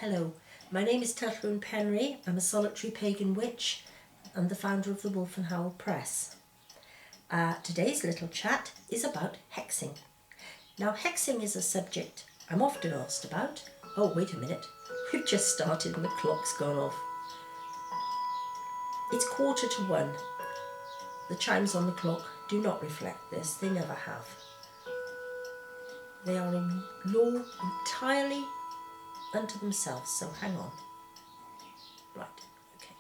Hello, my name is Tylluan Penry. I'm a solitary pagan witch and the founder of the Wolf and Howl Press. Today's little chat is about hexing. Now, hexing is a subject I'm often asked about. Oh, wait a minute. We've just started and the clock's gone off. It's 1:45. The chimes on the clock do not reflect this. They never have. They are a law entirely unto themselves, so hang on. Right, okay.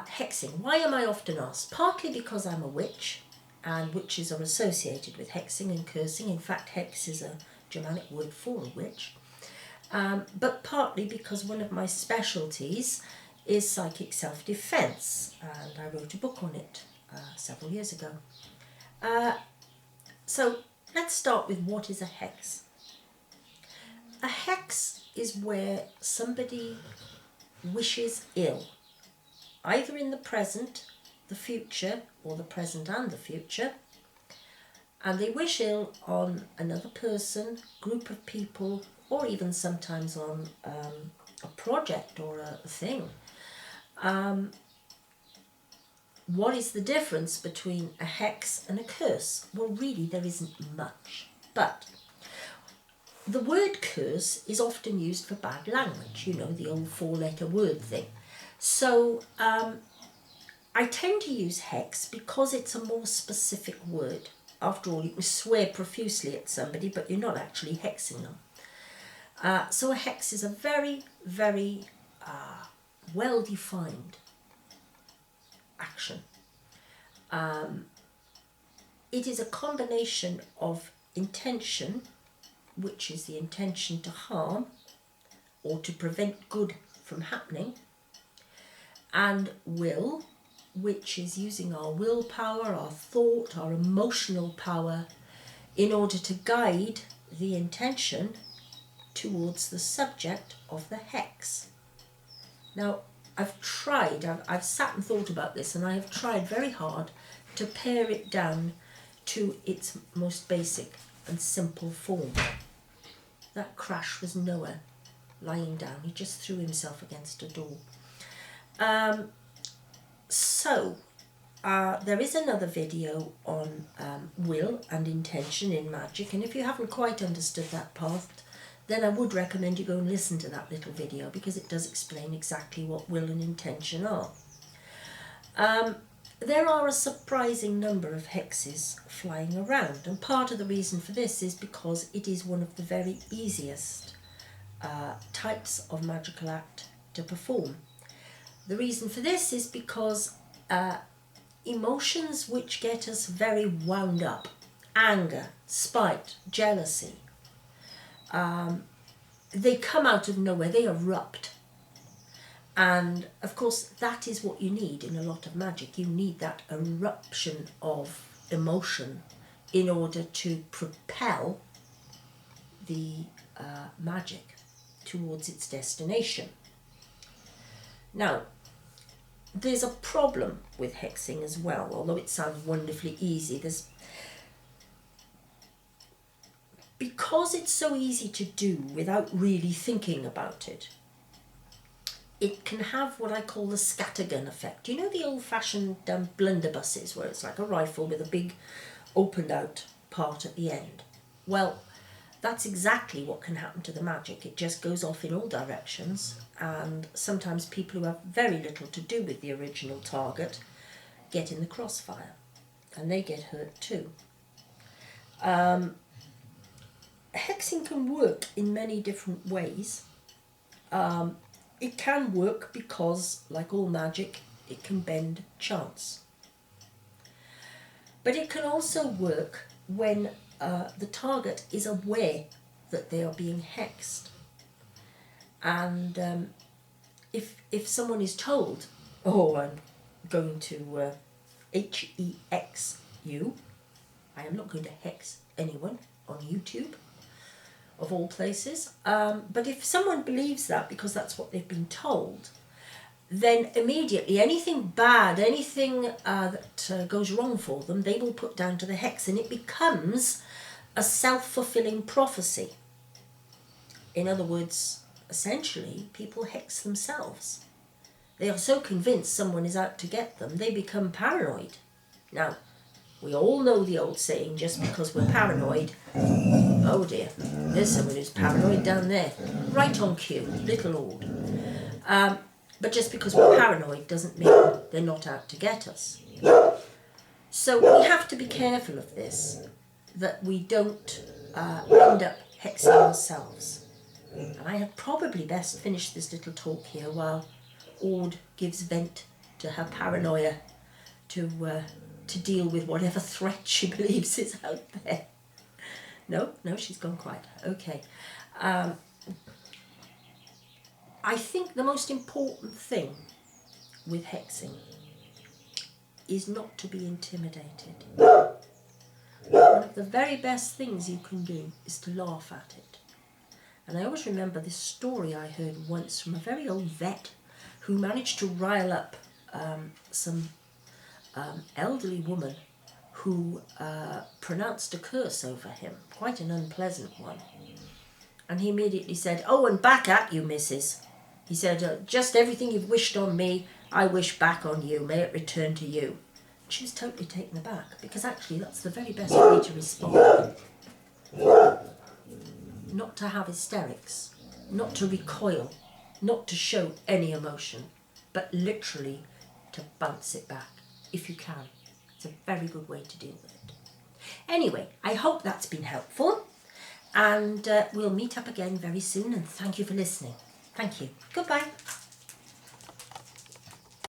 Hexing. Why am I often asked? Partly because I'm a witch, and witches are associated with hexing and cursing. In fact, hex is a Germanic word for a witch. But partly because one of my specialties is psychic self-defense, and I wrote a book on it several years ago. So let's start with what is a hex. A hex is where somebody wishes ill, either in the present, the future, or the present and the future, and they wish ill on another person, group of people, or even sometimes on a project or a thing. What is the difference between a hex and a curse? Well, really, there isn't much, but the word curse is often used for bad language, you know, the old four-letter word thing. So I tend to use hex because it's a more specific word. After all, you can swear profusely at somebody, but you're not actually hexing them. So a hex is a very, very well-defined action. It is a combination of intention, which is the intention to harm or to prevent good from happening, and will, which is using our willpower, our thought, our emotional power in order to guide the intention towards the subject of the hex. Now, I've sat and thought about this, and I have tried very hard to pare it down to its most basic and simple form. That crash was Noah lying down. He just threw himself against a door. There is another video on will and intention in magic, and if you haven't quite understood that part, then I would recommend you go and listen to that little video, because it does explain exactly what will and intention are. There are a surprising number of hexes flying around, and part of the reason for this is because it is one of the very easiest types of magical act to perform. The reason for this is because emotions which get us very wound up, anger, spite, jealousy, they come out of nowhere, they erupt. And of course, that is what you need in a lot of magic. You need that eruption of emotion in order to propel the magic towards its destination. Now, there's a problem with hexing as well, although it sounds wonderfully easy. Because it's so easy to do without really thinking about it, it can have what I call the scattergun effect. You know the old-fashioned blunderbusses where it's like a rifle with a big opened out part at the end? Well, that's exactly what can happen to the magic. It just goes off in all directions, and sometimes people who have very little to do with the original target get in the crossfire, and they get hurt too. Hexing can work in many different ways. It can work because, like all magic, it can bend chance. But it can also work when the target is aware that they are being hexed. And if someone is told, oh, I'm going to hex you, I am not going to hex anyone on YouTube, of all places, but if someone believes that because that's what they've been told, then immediately anything bad, anything that goes wrong for them, they will put down to the hex, and it becomes a self-fulfilling prophecy. In other words, essentially people hex themselves. They are so convinced someone is out to get them, they become paranoid. Now, we all know the old saying, just because we're paranoid, oh dear, there's someone who's paranoid down there. Right on cue, little old. But just because we're paranoid doesn't mean they're not out to get us. So we have to be careful of this, that we don't end up hexing ourselves. And I had probably best finish this little talk here while Aude gives vent to her paranoia to deal with whatever threat she believes is out there. No, she's gone quiet. Okay. I think the most important thing with hexing is not to be intimidated. One of the very best things you can do is to laugh at it. And I always remember this story I heard once from a very old vet who managed to rile up some elderly woman who pronounced a curse over him, quite an unpleasant one. And he immediately said, "Oh, and back at you, missus." He said, "Just everything you've wished on me, I wish back on you. May it return to you." She was totally taken aback, because actually that's the very best way to respond. Not to have hysterics, not to recoil, not to show any emotion, but literally to bounce it back, if you can. It's a very good way to deal with it. Anyway, I hope that's been helpful, and we'll meet up again very soon, and thank you for listening. Thank you. Goodbye.